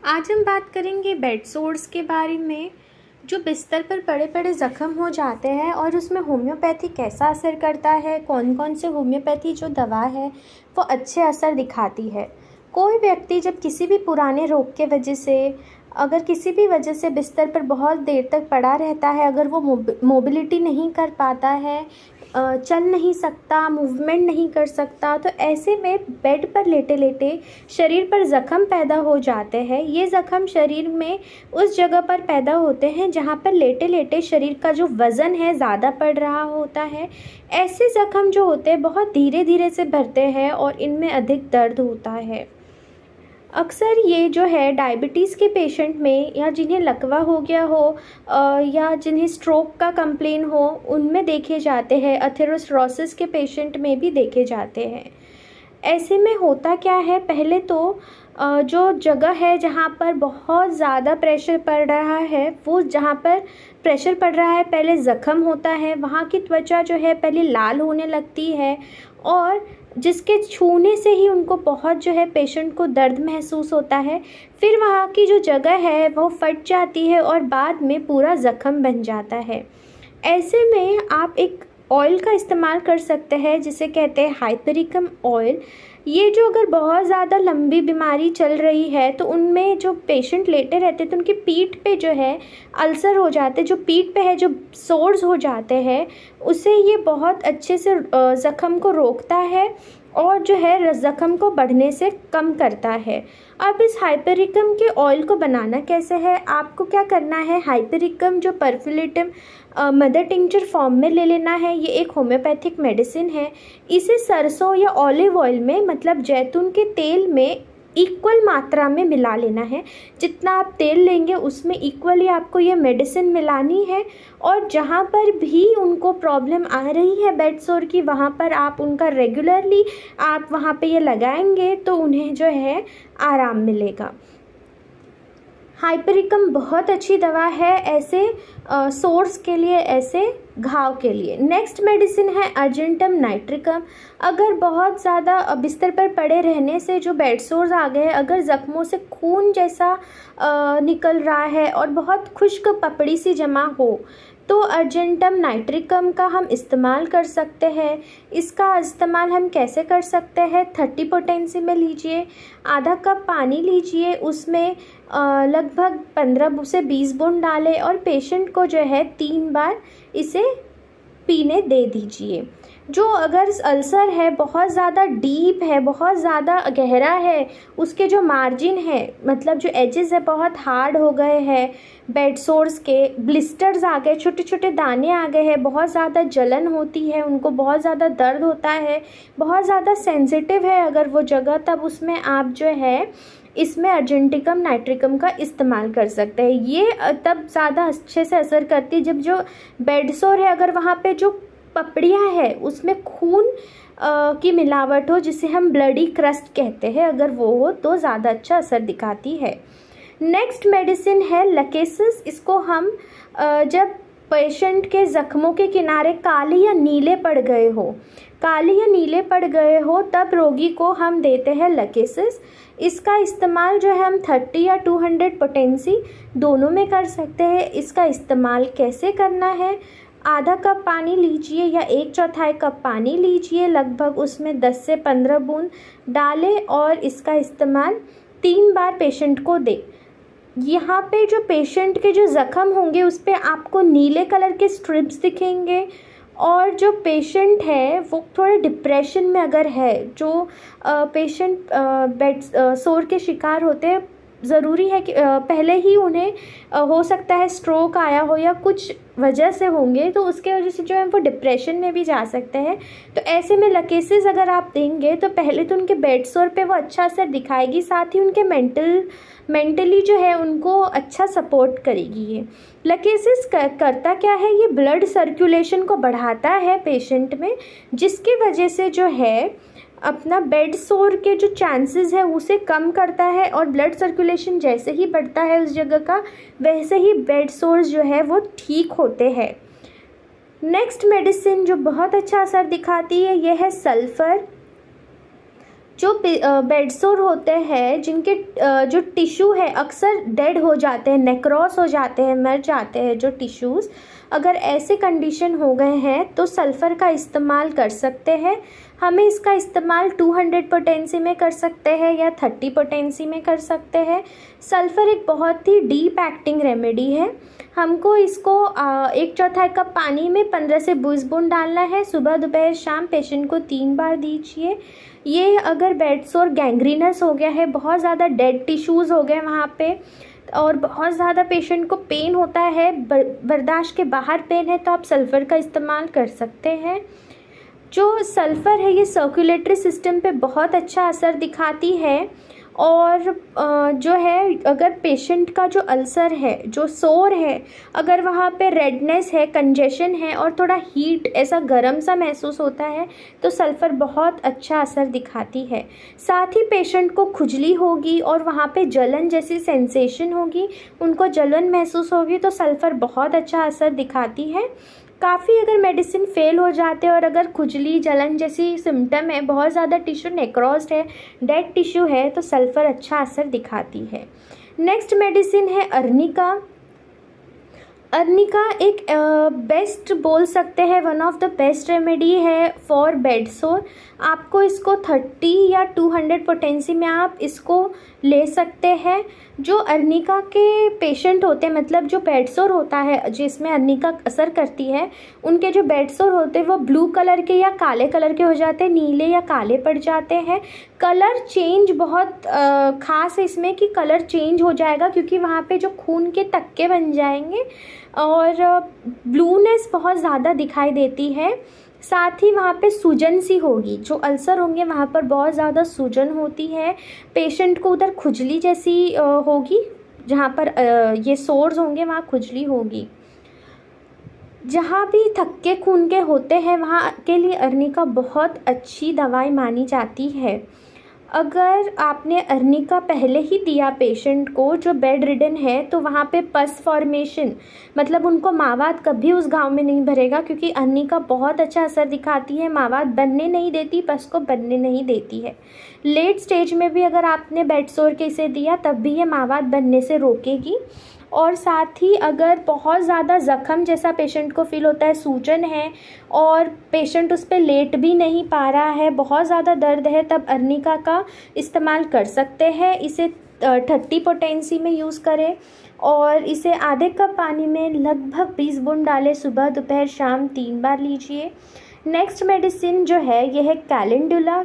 आज हम बात करेंगे बेड सोर्स के बारे में। जो बिस्तर पर बड़े बड़े ज़ख़म हो जाते हैं और उसमें होम्योपैथी कैसा असर करता है, कौन कौन से होम्योपैथी जो दवा है वो अच्छे असर दिखाती है। कोई व्यक्ति जब किसी भी पुराने रोग के वजह से अगर किसी भी वजह से बिस्तर पर बहुत देर तक पड़ा रहता है, अगर वो मोबिलिटी नहीं कर पाता है, चल नहीं सकता, मूवमेंट नहीं कर सकता, तो ऐसे में बेड पर लेटे लेटे शरीर पर ज़ख़म पैदा हो जाते हैं। ये ज़ख़म शरीर में उस जगह पर पैदा होते हैं जहाँ पर लेटे लेटे शरीर का जो वज़न है ज़्यादा पड़ रहा होता है। ऐसे ज़ख़म जो होते हैं बहुत धीरे धीरे से भरते हैं और इनमें अधिक दर्द होता है। अक्सर ये जो है डायबिटीज़ के पेशेंट में, या जिन्हें लकवा हो गया हो या जिन्हें स्ट्रोक का कंप्लेन हो, उनमें देखे जाते हैं। अथेरोस्क्लेरोसिस के पेशेंट में भी देखे जाते हैं। ऐसे में होता क्या है, पहले तो जो जगह है जहाँ पर बहुत ज़्यादा प्रेशर पड़ रहा है, वो जहाँ पर प्रेशर पड़ रहा है पहले ज़ख़म होता है, वहाँ की त्वचा जो है पहले लाल होने लगती है और जिसके छूने से ही उनको बहुत जो है पेशेंट को दर्द महसूस होता है। फिर वहाँ की जो जगह है वो फट जाती है और बाद में पूरा ज़ख़म बन जाता है। ऐसे में आप एक ऑयल का इस्तेमाल कर सकते हैं जिसे कहते हैं हाइपरिकम ऑयल। ये जो अगर बहुत ज़्यादा लंबी बीमारी चल रही है तो उनमें जो पेशेंट लेटे रहते हैं तो उनकी पीठ पे जो है अल्सर हो जाते, जो पीठ पे है जो सोर्स हो जाते हैं, उसे ये बहुत अच्छे से ज़ख़म को रोकता है और जो है ज़ख़म को बढ़ने से कम करता है। अब इस हाइपरिकम के ऑयल को बनाना कैसे है, आपको क्या करना है, हाइपरिकम जो परफुलेटम मदर टिंचर फॉर्म में ले लेना है। ये एक होम्योपैथिक मेडिसिन है। इसे सरसों या ऑलिव ऑयल में, मतलब जैतून के तेल में इक्वल मात्रा में मिला लेना है। जितना आप तेल लेंगे उसमें इक्वली आपको ये मेडिसिन मिलानी है। और जहाँ पर भी उनको प्रॉब्लम आ रही है बेड सोर की, वहाँ पर आप उनका रेगुलरली आप वहाँ पे ये लगाएंगे तो उन्हें जो है आराम मिलेगा। हाइपरिकम बहुत अच्छी दवा है ऐसे सोर्स के लिए, ऐसे घाव के लिए। नेक्स्ट मेडिसिन है अर्जेंटम नाइट्रिकम। अगर बहुत ज़्यादा बिस्तर पर पड़े रहने से जो बेड सोर्स आ गए, अगर ज़ख्मों से खून जैसा निकल रहा है और बहुत खुश्क पपड़ी सी जमा हो, तो अर्जेंटम नाइट्रिकम का हम इस्तेमाल कर सकते हैं। इसका इस्तेमाल हम कैसे कर सकते हैं, 30 पोटेंसी में लीजिए, आधा कप पानी लीजिए, उसमें लगभग 15 से 20 बूंद डालें और पेशेंट को जो है 3 बार इसे पीने दे दीजिए। जो अगर अल्सर है बहुत ज़्यादा डीप है, बहुत ज़्यादा गहरा है, उसके जो मार्जिन है, मतलब जो एजेस है बहुत हार्ड हो गए हैं, बेड सोर्स के ब्लिस्टर्स आ गए, छोटे छोटे दाने आ गए हैं, बहुत ज़्यादा जलन होती है, उनको बहुत ज़्यादा दर्द होता है, बहुत ज़्यादा सेंसिटिव है अगर वो जगह, तब उसमें आप जो है इसमें अर्जेंटिकम नाइट्रिकम का इस्तेमाल कर सकते हैं। ये तब ज़्यादा अच्छे से असर करती है जब जो बेड सोर है, अगर वहाँ पे जो पपड़ियाँ है उसमें खून की मिलावट हो, जिसे हम ब्लडी क्रस्ट कहते हैं, अगर वो हो तो ज़्यादा अच्छा असर दिखाती है। नेक्स्ट मेडिसिन है लकेसिस। इसको हम जब पेशेंट के ज़ख्मों के किनारे काले या नीले पड़ गए हो, तब रोगी को हम देते हैं लकेसिस। इसका इस्तेमाल जो है हम 30 या 200 पोटेंसी दोनों में कर सकते हैं। इसका इस्तेमाल कैसे करना है, आधा कप पानी लीजिए या 1/4 कप पानी लीजिए, लगभग उसमें 10 से 15 बूंद डालें और इसका इस्तेमाल 3 बार पेशेंट को दें। यहाँ पे जो पेशेंट के जो ज़ख़म होंगे उस पर आपको नीले कलर के स्ट्रिप्स दिखेंगे और जो पेशेंट है वो थोड़े डिप्रेशन में अगर है, जो पेशेंट बेड सोर के शिकार होते हैं, ज़रूरी है कि पहले ही उन्हें हो सकता है स्ट्रोक आया हो या कुछ वजह से होंगे, तो उसके वजह से जो है वो डिप्रेशन में भी जा सकते हैं। तो ऐसे में लकेसिस अगर आप देंगे तो पहले तो उनके बेड सोर पे वो अच्छा असर दिखाएगी, साथ ही उनके मेंटली जो है उनको अच्छा सपोर्ट करेगी। ये लकेसिस करता क्या है, ये ब्लड सर्कुलेशन को बढ़ाता है पेशेंट में, जिसकी वजह से जो है अपना बेड सोर के जो चांसेस है उसे कम करता है और ब्लड सर्कुलेशन जैसे ही बढ़ता है उस जगह का, वैसे ही बेड सोर्स जो है वो ठीक होते हैं। नेक्स्ट मेडिसिन जो बहुत अच्छा असर दिखाती है यह है सल्फ़र। जो बेड सोर होते हैं जिनके जो टिश्यू है अक्सर डेड हो जाते हैं, नेक्रोस हो जाते हैं, मर जाते हैं जो टिश्यूज़, अगर ऐसे कंडीशन हो गए हैं तो सल्फ़र का इस्तेमाल कर सकते हैं। हमें इसका इस्तेमाल 200 पोटेंसी में कर सकते हैं या 30 पोटेंसी में कर सकते हैं। सल्फ़र एक बहुत ही डीप एक्टिंग रेमेडी है। हमको इसको 1/4 कप पानी में 15 से 20 बूंद डालना है। सुबह दोपहर शाम पेशेंट को 3 बार दीजिए। ये अगर बेड सोर गैंग्रीनस हो गया है, बहुत ज़्यादा डेड टिश्यूज़ हो गए वहाँ पे और बहुत ज़्यादा पेशेंट को पेन होता है, बर्दाश्त के बाहर पेन है, तो आप सल्फ़र का इस्तेमाल कर सकते हैं। जो सल्फ़र है ये सर्कुलेटरी सिस्टम पे बहुत अच्छा असर दिखाती है और जो है अगर पेशेंट का जो अल्सर है, जो सोर है, अगर वहाँ पे रेडनेस है, कंजेशन है और थोड़ा हीट ऐसा गर्म सा महसूस होता है तो सल्फ़र बहुत अच्छा असर दिखाती है। साथ ही पेशेंट को खुजली होगी और वहाँ पे जलन जैसी सेंसेशन होगी, उनको जलन महसूस होगी तो सल्फ़र बहुत अच्छा असर दिखाती है। काफ़ी अगर मेडिसिन फेल हो जाते हैं और अगर खुजली जलन जैसी सिम्टम है, बहुत ज़्यादा टिश्यू नेक्रोस्ड है, डेड टिश्यू है, तो सल्फ़र अच्छा असर दिखाती है। नेक्स्ट मेडिसिन है अर्निका। अर्निका एक बेस्ट बोल सकते हैं, one of the best remedy है फॉर बेड सोर। आपको इसको 30 या 200 पोटेंसी में आप इसको ले सकते हैं। जो अर्निका के पेशेंट होते हैं, मतलब जो बेड सोर होता है जिसमें अर्निका असर करती है, उनके जो बेड सोर होते हैं वो ब्लू कलर के या काले कलर के हो जाते हैं, नीले या काले पड़ जाते हैं। कलर चेंज बहुत ख़ास है इसमें कि कलर चेंज हो जाएगा क्योंकि वहाँ पे जो खून के टक्के बन जाएंगे और ब्लूनेस बहुत ज़्यादा दिखाई देती है। साथ ही वहाँ पे सूजन सी होगी, जो अल्सर होंगे वहाँ पर बहुत ज़्यादा सूजन होती है। पेशेंट को उधर खुजली जैसी होगी, जहाँ पर ये सोर्स होंगे वहाँ खुजली होगी। जहाँ भी थक्के खून के होते हैं वहाँ के लिए अर्निका बहुत अच्छी दवाई मानी जाती है। अगर आपने अर्निका पहले ही दिया पेशेंट को जो बेड रिडन है तो वहाँ पे पस फॉर्मेशन, मतलब उनको मावात कभी उस घाव में नहीं भरेगा क्योंकि अर्निका बहुत अच्छा असर दिखाती है, मावात बनने नहीं देती, पस को बनने नहीं देती है। लेट स्टेज में भी अगर आपने बेड सोर के इसे दिया तब भी ये मावात बनने से रोकेगी। और साथ ही अगर बहुत ज़्यादा ज़ख़म जैसा पेशेंट को फील होता है, सूजन है और पेशेंट उस पर लेट भी नहीं पा रहा है, बहुत ज़्यादा दर्द है, तब अर्निका का इस्तेमाल कर सकते हैं। इसे 30 पोटेंसी में यूज़ करें और इसे आधे कप पानी में लगभग 20 बूंद डालें। सुबह दोपहर शाम 3 बार लीजिए। नेक्स्ट मेडिसिन जो है यह है कैलेंडुला।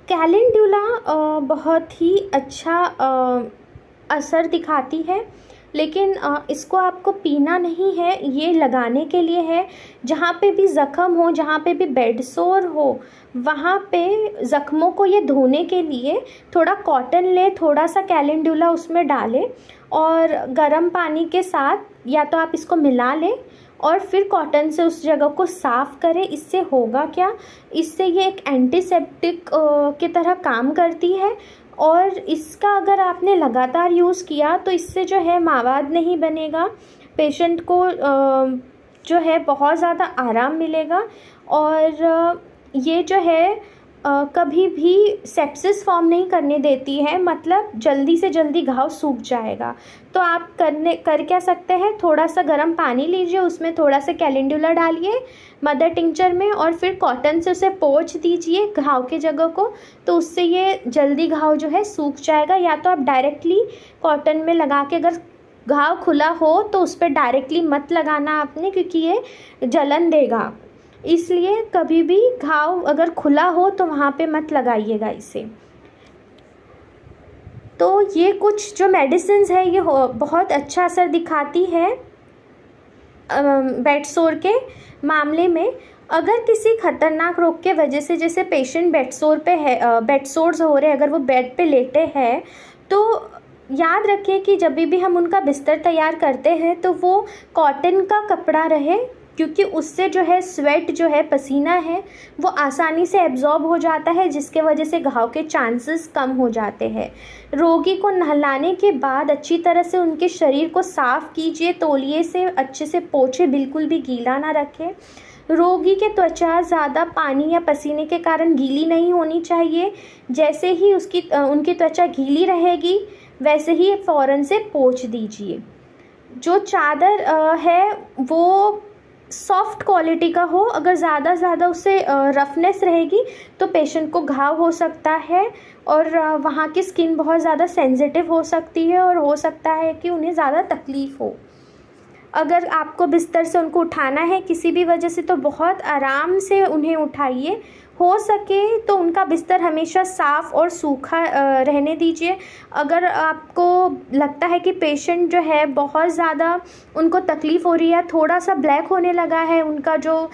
कैलेंडुला बहुत ही अच्छा असर दिखाती है, लेकिन इसको आपको पीना नहीं है, ये लगाने के लिए है। जहाँ पे भी ज़ख़म हो, जहाँ पे भी बेड सोर हो, वहाँ पे ज़ख़मों को ये धोने के लिए थोड़ा कॉटन ले, थोड़ा सा कैलेंडुला उसमें डालें और गर्म पानी के साथ या तो आप इसको मिला लें और फिर कॉटन से उस जगह को साफ़ करें। इससे होगा क्या, इससे ये एक एंटीसेप्टिक की तरह काम करती है और इसका अगर आपने लगातार यूज़ किया तो इससे जो है मावात नहीं बनेगा, पेशेंट को जो है बहुत ज़्यादा आराम मिलेगा और ये जो है कभी भी सेप्सिस फॉर्म नहीं करने देती है, मतलब जल्दी से जल्दी घाव सूख जाएगा। तो आप कर क्या सकते हैं, थोड़ा सा गर्म पानी लीजिए, उसमें थोड़ा सा कैलेंडुला डालिए मदर टिंचर में और फिर कॉटन से उसे पोंछ दीजिए घाव के जगह को, तो उससे ये जल्दी घाव जो है सूख जाएगा। या तो आप डायरेक्टली कॉटन में लगा के, अगर घाव खुला हो तो उस पर डायरेक्टली मत लगाना आपने क्योंकि ये जलन देगा, इसलिए कभी भी घाव अगर खुला हो तो वहाँ पे मत लगाइएगा इसे। तो ये कुछ जो मेडिसिन्स है ये बहुत अच्छा असर दिखाती है बेड सोर के मामले में। अगर किसी खतरनाक रोग के वजह से, जैसे पेशेंट बेड सोर पे है, बेड सोर्स हो रहे हैं, अगर वो बेड पे लेटे हैं तो याद रखिए कि जब भी हम उनका बिस्तर तैयार करते हैं तो वो कॉटन का कपड़ा रहे, क्योंकि उससे जो है स्वेट जो है, पसीना है, वो आसानी से एब्जॉर्ब हो जाता है, जिसके वजह से घाव के चांसेस कम हो जाते हैं। रोगी को नहलाने के बाद अच्छी तरह से उनके शरीर को साफ़ कीजिए, तौलिए से अच्छे से पोंछे, बिल्कुल भी गीला ना रखें। रोगी के त्वचा ज़्यादा पानी या पसीने के कारण गीली नहीं होनी चाहिए। जैसे ही उनकी त्वचा गीली रहेगी वैसे ही फ़ौरन से पोंछ दीजिए। जो चादर है वो सॉफ्ट क्वालिटी का हो। अगर ज़्यादा उससे रफनेस रहेगी तो पेशेंट को घाव हो सकता है और वहाँ की स्किन बहुत ज़्यादा सेंसिटिव हो सकती है और हो सकता है कि उन्हें ज़्यादा तकलीफ़ हो। अगर आपको बिस्तर से उनको उठाना है किसी भी वजह से तो बहुत आराम से उन्हें उठाइए। हो सके तो उनका बिस्तर हमेशा साफ़ और सूखा रहने दीजिए। अगर आपको लगता है कि पेशेंट जो है बहुत ज़्यादा उनको तकलीफ़ हो रही है, थोड़ा सा ब्लैक होने लगा है उनका जो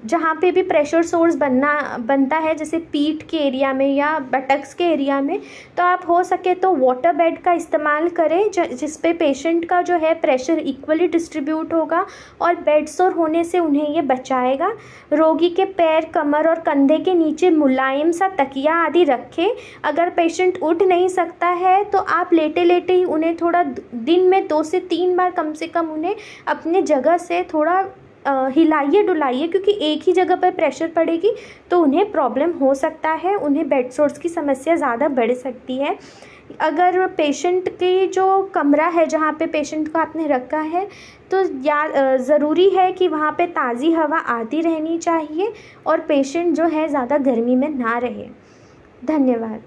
जहाँ पे भी प्रेशर सोर्स बनता है जैसे पीठ के एरिया में या बटक्स के एरिया में, तो आप हो सके तो वाटर बेड का इस्तेमाल करें जिस पे पेशेंट का जो है प्रेशर इक्वली डिस्ट्रीब्यूट होगा और बेड सोर होने से उन्हें ये बचाएगा। रोगी के पैर, कमर और कंधे के नीचे मुलायम सा तकिया आदि रखें। अगर पेशेंट उठ नहीं सकता है तो आप लेटे लेटे ही उन्हें थोड़ा दिन में 2 से 3 बार कम से कम उन्हें अपने जगह से थोड़ा हिलाइए डुलाइए, क्योंकि एक ही जगह पर प्रेशर पड़ेगी तो उन्हें प्रॉब्लम हो सकता है, उन्हें बेड सोर्स की समस्या ज़्यादा बढ़ सकती है। अगर पेशेंट की जो कमरा है जहाँ पे पेशेंट को आपने रखा है तो ज़रूरी है कि वहाँ पे ताज़ी हवा आती रहनी चाहिए और पेशेंट जो है ज़्यादा गर्मी में ना रहे। धन्यवाद।